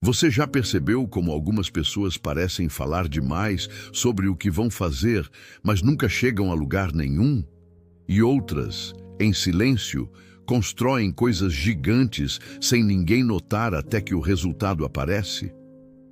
Você já percebeu como algumas pessoas parecem falar demais sobre o que vão fazer, mas nunca chegam a lugar nenhum? E outras, em silêncio, constroem coisas gigantes sem ninguém notar até que o resultado aparece?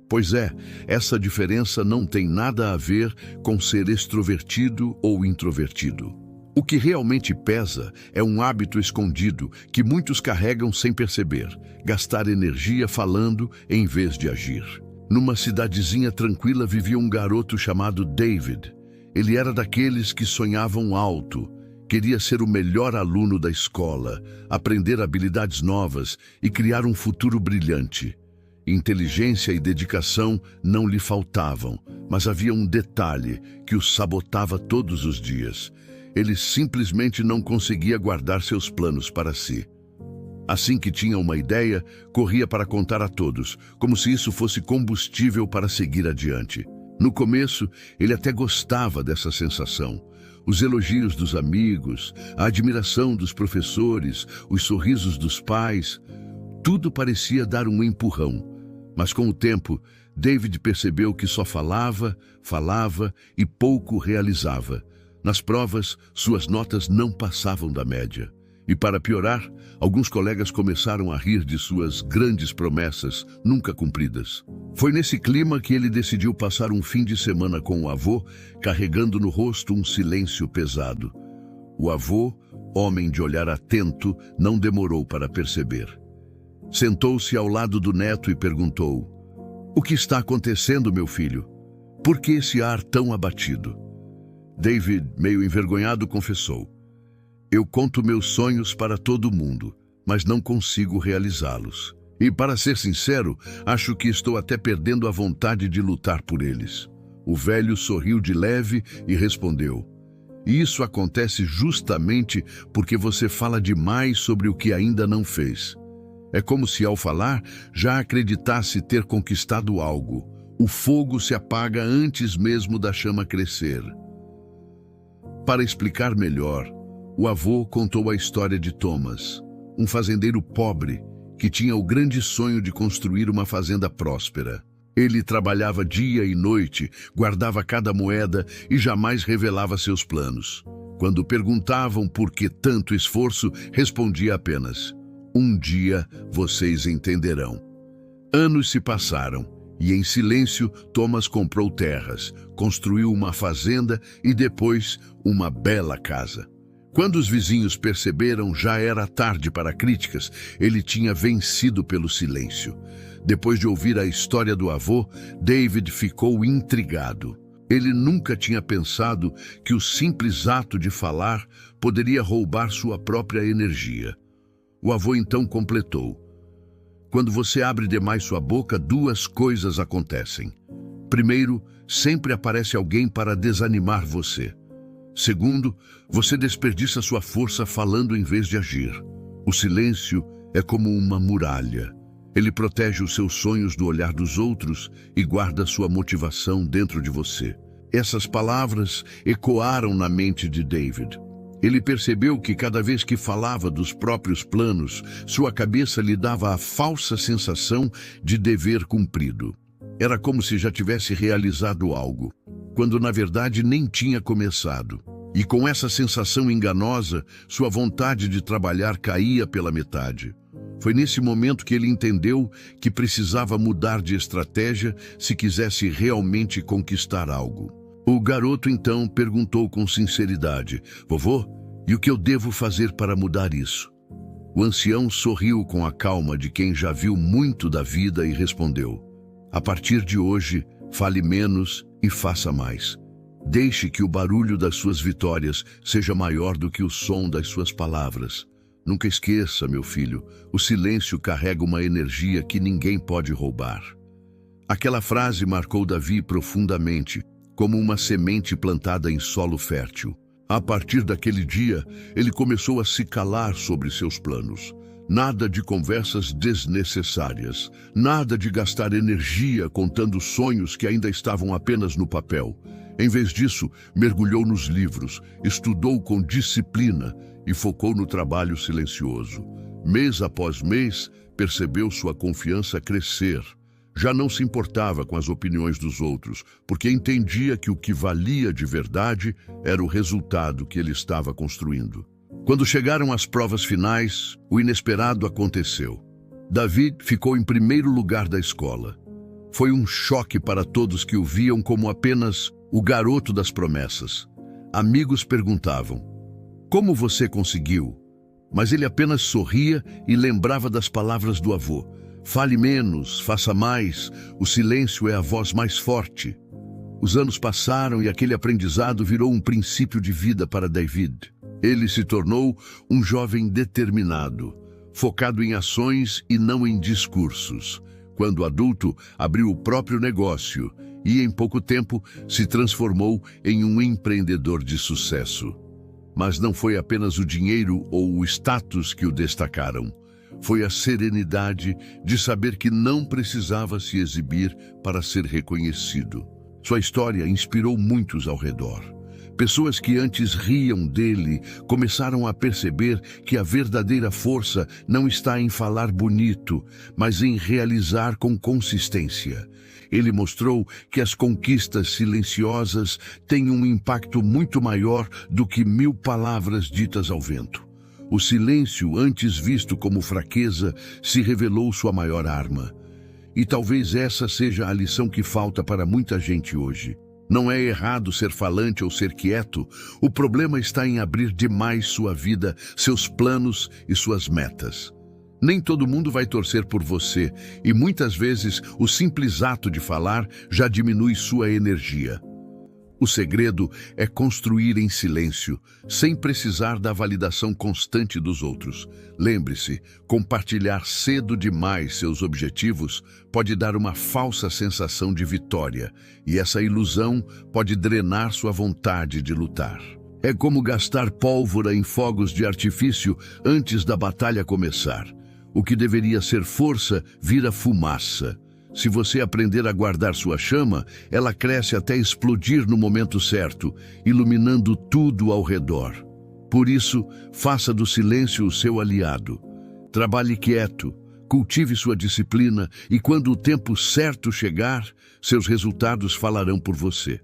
Pois é, essa diferença não tem nada a ver com ser extrovertido ou introvertido. O que realmente pesa é um hábito escondido que muitos carregam sem perceber: gastar energia falando em vez de agir. Numa cidadezinha tranquila vivia um garoto chamado David. Ele era daqueles que sonhavam alto, queria ser o melhor aluno da escola, aprender habilidades novas e criar um futuro brilhante. Inteligência e dedicação não lhe faltavam, mas havia um detalhe que o sabotava todos os dias. Ele simplesmente não conseguia guardar seus planos para si. Assim que tinha uma ideia, corria para contar a todos, como se isso fosse combustível para seguir adiante. No começo, ele até gostava dessa sensação. Os elogios dos amigos, a admiração dos professores, os sorrisos dos pais, tudo parecia dar um empurrão. Mas com o tempo, David percebeu que só falava e pouco realizava. Nas provas, suas notas não passavam da média. E para piorar, alguns colegas começaram a rir de suas grandes promessas nunca cumpridas. Foi nesse clima que ele decidiu passar um fim de semana com o avô, carregando no rosto um silêncio pesado. O avô, homem de olhar atento, não demorou para perceber. Sentou-se ao lado do neto e perguntou: "O que está acontecendo, meu filho? Por que esse ar tão abatido?" David, meio envergonhado, confessou: "Eu conto meus sonhos para todo mundo, mas não consigo realizá-los. E, para ser sincero, acho que estou até perdendo a vontade de lutar por eles." O velho sorriu de leve e respondeu: "Isso acontece justamente porque você fala demais sobre o que ainda não fez. É como se, ao falar, já acreditasse ter conquistado algo. O fogo se apaga antes mesmo da chama crescer." Para explicar melhor, o avô contou a história de Thomas, um fazendeiro pobre que tinha o grande sonho de construir uma fazenda próspera. Ele trabalhava dia e noite, guardava cada moeda e jamais revelava seus planos. Quando perguntavam por que tanto esforço, respondia apenas: "Um dia vocês entenderão." Anos se passaram. E em silêncio, Thomas comprou terras, construiu uma fazenda e depois uma bela casa. Quando os vizinhos perceberam, já era tarde para críticas. Ele tinha vencido pelo silêncio. Depois de ouvir a história do avô, David ficou intrigado. Ele nunca tinha pensado que o simples ato de falar poderia roubar sua própria energia. O avô então completou: "Quando você abre demais sua boca, duas coisas acontecem. Primeiro, sempre aparece alguém para desanimar você. Segundo, você desperdiça sua força falando em vez de agir. O silêncio é como uma muralha. Ele protege os seus sonhos do olhar dos outros e guarda sua motivação dentro de você." Essas palavras ecoaram na mente de David. Ele percebeu que cada vez que falava dos próprios planos, sua cabeça lhe dava a falsa sensação de dever cumprido. Era como se já tivesse realizado algo, quando na verdade nem tinha começado. E com essa sensação enganosa, sua vontade de trabalhar caía pela metade. Foi nesse momento que ele entendeu que precisava mudar de estratégia se quisesse realmente conquistar algo. O garoto então perguntou com sinceridade: "Vovô, e o que eu devo fazer para mudar isso?" O ancião sorriu com a calma de quem já viu muito da vida e respondeu: "A partir de hoje, fale menos e faça mais. Deixe que o barulho das suas vitórias seja maior do que o som das suas palavras. Nunca esqueça, meu filho, o silêncio carrega uma energia que ninguém pode roubar." Aquela frase marcou Davi profundamente, como uma semente plantada em solo fértil. A partir daquele dia, ele começou a se calar sobre seus planos. Nada de conversas desnecessárias, nada de gastar energia contando sonhos que ainda estavam apenas no papel. Em vez disso, mergulhou nos livros, estudou com disciplina e focou no trabalho silencioso. Mês após mês, percebeu sua confiança crescer. Já não se importava com as opiniões dos outros, porque entendia que o que valia de verdade era o resultado que ele estava construindo. Quando chegaram as provas finais, o inesperado aconteceu. David ficou em primeiro lugar da escola. Foi um choque para todos que o viam como apenas o garoto das promessas. Amigos perguntavam: "Como você conseguiu?" Mas ele apenas sorria e lembrava das palavras do avô: "Fale menos, faça mais, o silêncio é a voz mais forte." Os anos passaram e aquele aprendizado virou um princípio de vida para David. Ele se tornou um jovem determinado, focado em ações e não em discursos. Quando adulto, abriu o próprio negócio e, em pouco tempo, se transformou em um empreendedor de sucesso. Mas não foi apenas o dinheiro ou o status que o destacaram. Foi a serenidade de saber que não precisava se exibir para ser reconhecido. Sua história inspirou muitos ao redor. Pessoas que antes riam dele começaram a perceber que a verdadeira força não está em falar bonito, mas em realizar com consistência. Ele mostrou que as conquistas silenciosas têm um impacto muito maior do que 1000 palavras ditas ao vento. O silêncio, antes visto como fraqueza, se revelou sua maior arma. E talvez essa seja a lição que falta para muita gente hoje. Não é errado ser falante ou ser quieto. O problema está em abrir demais sua vida, seus planos e suas metas. Nem todo mundo vai torcer por você, e muitas vezes o simples ato de falar já diminui sua energia. O segredo é construir em silêncio, sem precisar da validação constante dos outros. Lembre-se, compartilhar cedo demais seus objetivos pode dar uma falsa sensação de vitória, e essa ilusão pode drenar sua vontade de lutar. É como gastar pólvora em fogos de artifício antes da batalha começar. O que deveria ser força vira fumaça. Se você aprender a guardar sua chama, ela cresce até explodir no momento certo, iluminando tudo ao redor. Por isso, faça do silêncio o seu aliado. Trabalhe quieto, cultive sua disciplina e quando o tempo certo chegar, seus resultados falarão por você.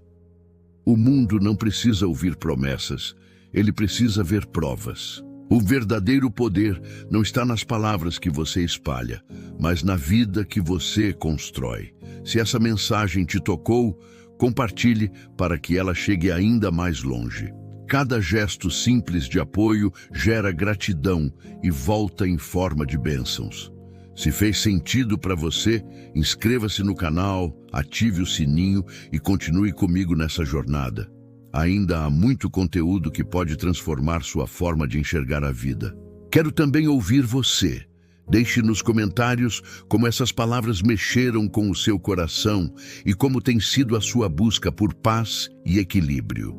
O mundo não precisa ouvir promessas, ele precisa ver provas. O verdadeiro poder não está nas palavras que você espalha, mas na vida que você constrói. Se essa mensagem te tocou, compartilhe para que ela chegue ainda mais longe. Cada gesto simples de apoio gera gratidão e volta em forma de bênçãos. Se fez sentido para você, inscreva-se no canal, ative o sininho e continue comigo nessa jornada. Ainda há muito conteúdo que pode transformar sua forma de enxergar a vida. Quero também ouvir você. Deixe nos comentários como essas palavras mexeram com o seu coração e como tem sido a sua busca por paz e equilíbrio.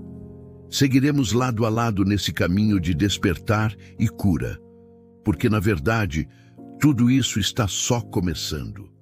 Seguiremos lado a lado nesse caminho de despertar e cura, porque, na verdade, tudo isso está só começando.